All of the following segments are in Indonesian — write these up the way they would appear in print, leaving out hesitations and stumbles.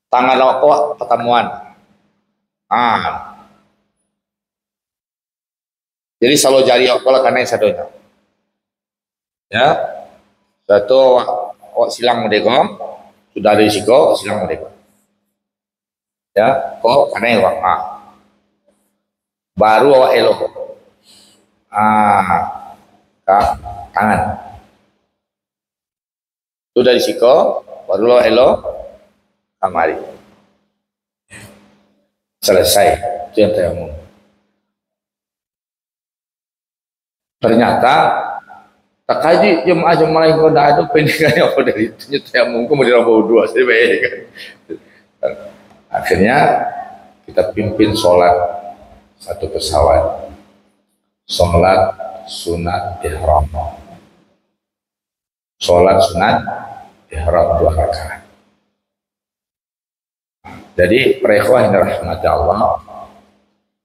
tangan apa pertemuan. Ah, jadi selalu jari apa karena sadonya. Ya, satu awak silang merdeka, sudah ada risiko silang merdeka. Ya, kok karena awak baru awak elok. Kak, tangan. Sudah risiko, baru awak elok kamari. Selesai, itu yang tayamum. Ternyata tak kaji jemaah yang kau dah ada pendidikannya apa dari itu tayamum kemudian bawa dua sih kan. Akhirnya kita pimpin sholat satu pesawat, sholat sunat ihram, sholat sunat ihram 2 rakaat. Jadi perikhwah yang dirahmati Allah,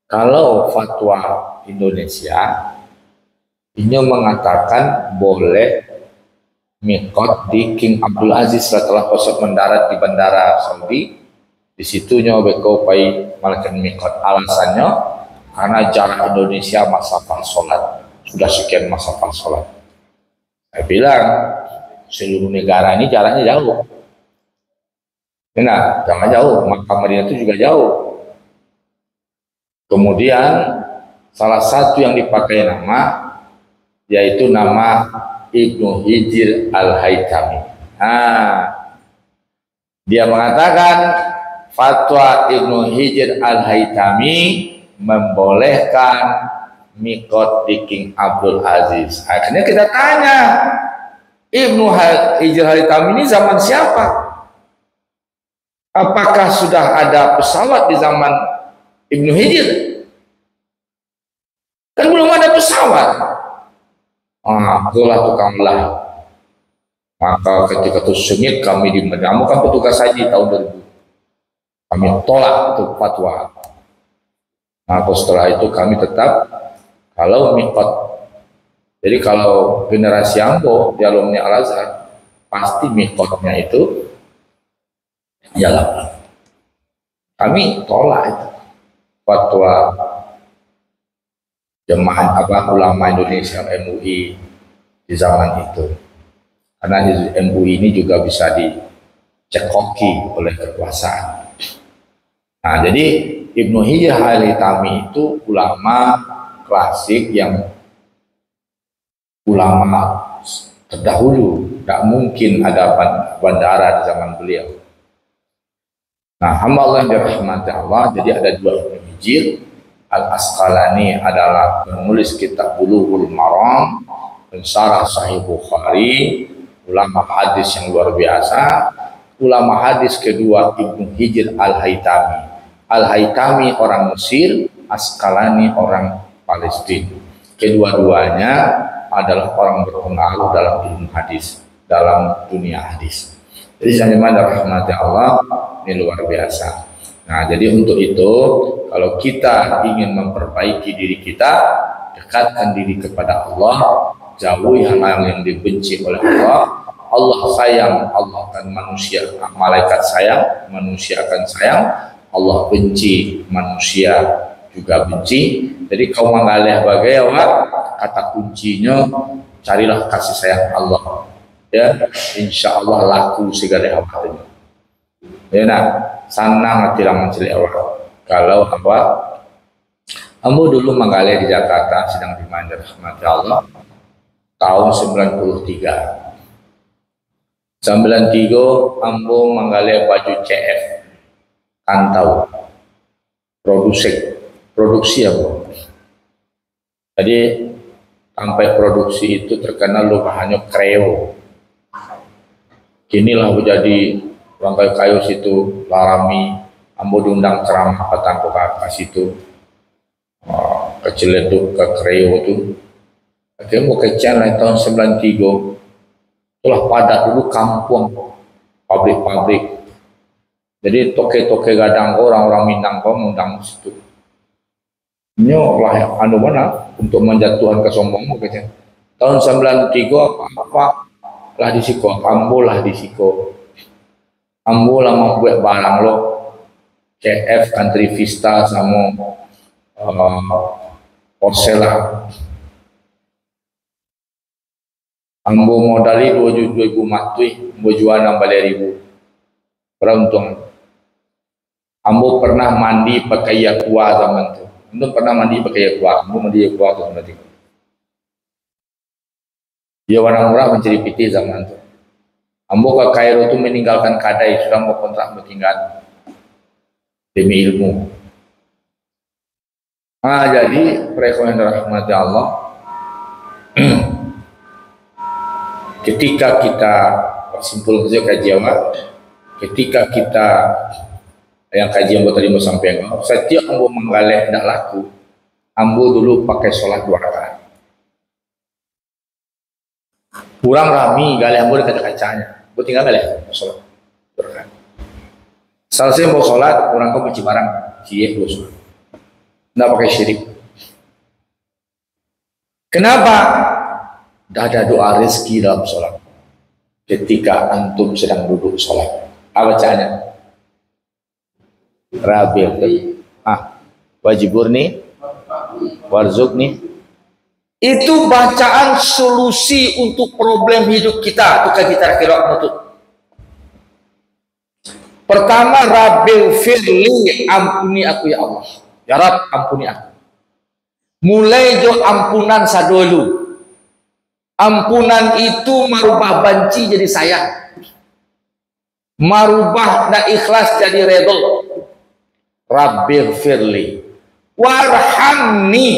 kalau fatwa Indonesia ini mengatakan boleh mikot di King Abdul Aziz setelah pesawat mendarat di bandara Saudi, di situ beko pai malakan mikot. Alasannya karena jarak Indonesia masafah sholat sudah sekian masafah sholat. Saya bilang seluruh negara ini jaraknya jauh. Nah, jangan jauh, Makkah Madinah itu juga jauh. Kemudian salah satu yang dipakai nama yaitu nama Ibnu Hijr Al-Haytami. Dia mengatakan fatwa Ibnu Hijr Al-Haytami membolehkan mikot di King Abdul Aziz. Akhirnya kita tanya, Ibnu Hijr Al-Haytami ini zaman siapa? Apakah sudah ada pesawat di zaman Ibnu Hijr? Kan belum ada pesawat. Itulah tukanglah. Maka ketika itu sengit kami di Madinah, kan petugas haji tahun 2000. Kami tolak itu fatwa. Maka setelah itu kami tetap kalau mikot. Jadi kalau generasi Ambo di alumni Al-Azhar pasti mikotnya itu jalan. Kami tolak itu fatwa jemaah ulama Indonesia MUI di zaman itu, karena MUI ini juga bisa dicekoki oleh kekuasaan. Nah, jadi Ibnu Hijr Al-Haytami itu ulama klasik yang ulama terdahulu, tidak mungkin ada bandara di zaman beliau. Nah, hamba Allah yang dirahmati Allah, jadi ada 2 Ibnu Hijr. Al-Asqalani adalah penulis kitab Bulughul Maram, pensyarah Sahih Bukhari, ulama hadis yang luar biasa. Ulama hadis kedua Ibnu Hijr Al-Haytami. Al-Haytami orang Mesir, Asqalani orang Palestina. Kedua-duanya adalah orang berpengaruh dalam ilmu hadis, dalam dunia hadis. Jadi jangan rahmati Allah, ini luar biasa. Nah, jadi untuk itu kalau kita ingin memperbaiki diri kita, dekatkan diri kepada Allah, jauhi hal yang dibenci oleh Allah. Allah sayang, Allah akan manusia, malaikat sayang, manusia akan sayang. Allah benci, manusia juga benci. Jadi kau mengalih bagaimana kata kuncinya, carilah kasih sayang Allah. Ya, insya Allah laku segala hal. Ya, nah, sanang tidak mencari orang. Kalau apa? Ambo dulu menggali di Jakarta, sedang dimanja rahmati Allah, tahun 93. 93 Ambo menggali baju CF, kantau, produksi Ambo. Jadi sampai produksi itu terkenal bahannya kreo. Kinilah menjadi rangkai kayu situ, Larami, Ambo diundang ceramah petang ke situ, kecil itu ke kreo itu. Akhirnya mau kecian lah tahun 93, itulah padat dulu kampung, pabrik-pabrik. Jadi toke-toke gadang orang-orang Minang kau mengundang situ. Ini lah anu mana untuk menjatuhkan kesombongan kecian. Tahun 93 apa lah disiko, Ambo lah disiko. ambo lama buat barang lo KF Country Vista sama Porcela. Ambo modali 2.000 matui, ambo jual 16.000. Beruntung. Ambo pernah mandi pakai aqua zaman tu. Ambo pernah mandi pakai aqua. Ambo mandi aqua tu nanti. Dia warna murah mencari piti zaman tu. Ambo ke Kairo tu meninggalkan kadai, sudah mau kontrak bertinggal demi ilmu. Jadi perekonomian rahmat Allah. Ketika kita simpul kajian, ketika kita yang kajian buat tadi mau sampaikan, setiap ambo menggalih tidak laku, ambo dulu pakai sholat 2 rakaat. Kurang rami galih ambo dekat kacanya, ambo tinggal galih sholat 2 rakaat. Selesai mau sholat, orang kau benci barang, cie bos, tidak pakai syirik. Kenapa? Tidak ada doa rezeki dalam sholat. Ketika antum sedang duduk sholat, apa bacaannya? Rabil, wajiburni, warzukni. Itu bacaan solusi untuk problem hidup kita. Tukar kita kira untuk. Pertama, Rabbil firli, ampuni aku ya Allah. Ya Rab, ampuni aku. Mulai jo ampunan sadolu. Ampunan itu merubah benci jadi sayang. Merubah nak ikhlas jadi redha. Rabbil firli warhamni,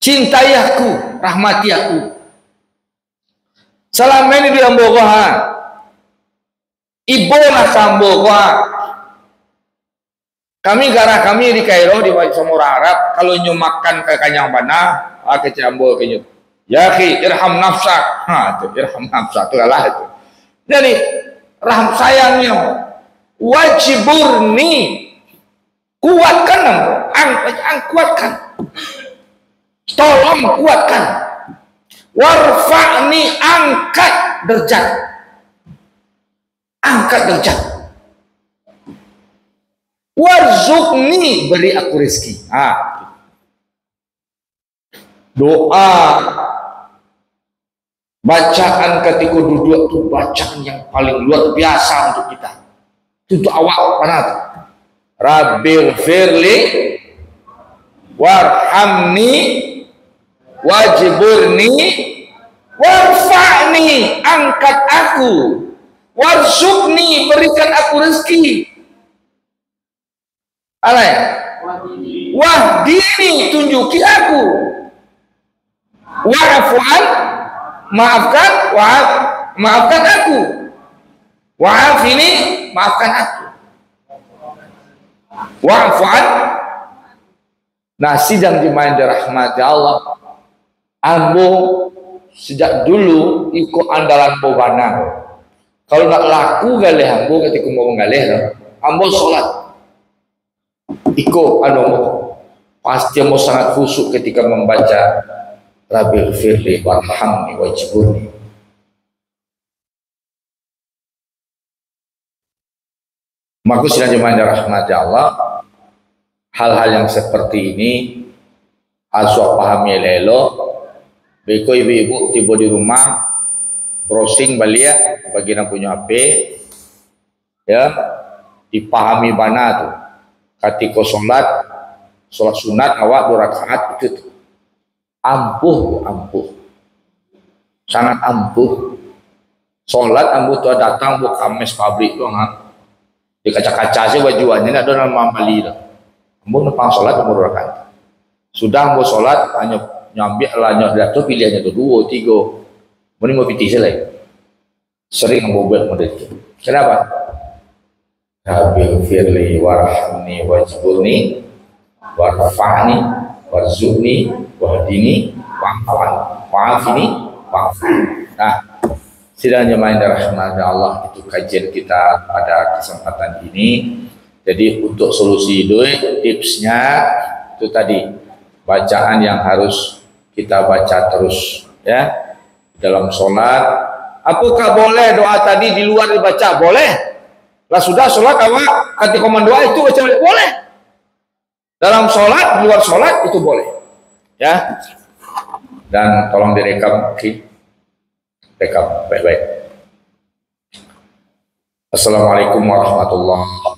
cintai aku, rahmati aku. Selama ini dia mbogoha ibola sambogoha. Kami garah kami di Kairo di Samura Arab, kalau nyu makan ke kanyang bana ke Ciambo ke nyu, ya akhi irham nafsak, itu irham nafsak itu lah itu. Jadi rahmat sayangnya wajiburni, kuatkan, kuatkan, tolong kuatkan. Warfa'ni, angkat derajat, angkat derajat. Warzukni, beri aku rezeki. Doa bacaan ketika duduk itu bacaan yang paling luar biasa untuk kita. Untuk awak mana tu? Rabbil firli warhamni wajiburni warfa'ni, angkat aku, warzukni, berikan aku rezeki. Alay, wahdini, tunjuki aku, wa'afu'an, maafkan, maafkan aku, wa'afini, maafkan aku, wa'afu'an. Nah, sidang dimain dirahmati Allah, ambo sejak dulu ikut andalan bobana. Kalau nak laku galih ambo ketika mau galih, ambo sholat ikut pasti ambo sangat khusyuk ketika membaca Rabbil firli warhamni wajiburni. Maka sidang dimain dirahmati Allah, hal-hal yang seperti ini harus pahami lelo. Beko ibu-ibu tiba di rumah browsing balik bagian punya HP ya, dipahami bana tuh ketika sholat sunat awak 2 rakaat itu ampuh, sangat ampuh. Sholat ampuh tuh datang bu kames pabrik tuh di kaca-kaca sih bajuannya ada nama Mali lah. Ambo numpang sholat umur 2 rakaat. Sudah ambo sholat hanya nyambi lah jatuh pilihannya tuh 2, 3. Mending mau pitih selai. Sering ambo buat model itu. Kenapa? Rabbil firli warhamni wajiburni warfa'ni warzukni wahdini wa'afini wa'afini. Nah, sidang jemaah rahmat Allah, itu kajian kita pada kesempatan ini. Jadi untuk solusi duit, tipsnya itu tadi bacaan yang harus kita baca terus ya dalam sholat, Apakah boleh doa tadi di luar dibaca? Boleh. Lah sudah sholat awak kanti komando doa itu baca boleh. Dalam sholat, di luar sholat itu boleh. Ya. Dan tolong direkam, rekam baik-baik. Assalamualaikum warahmatullahi wabarakatuh.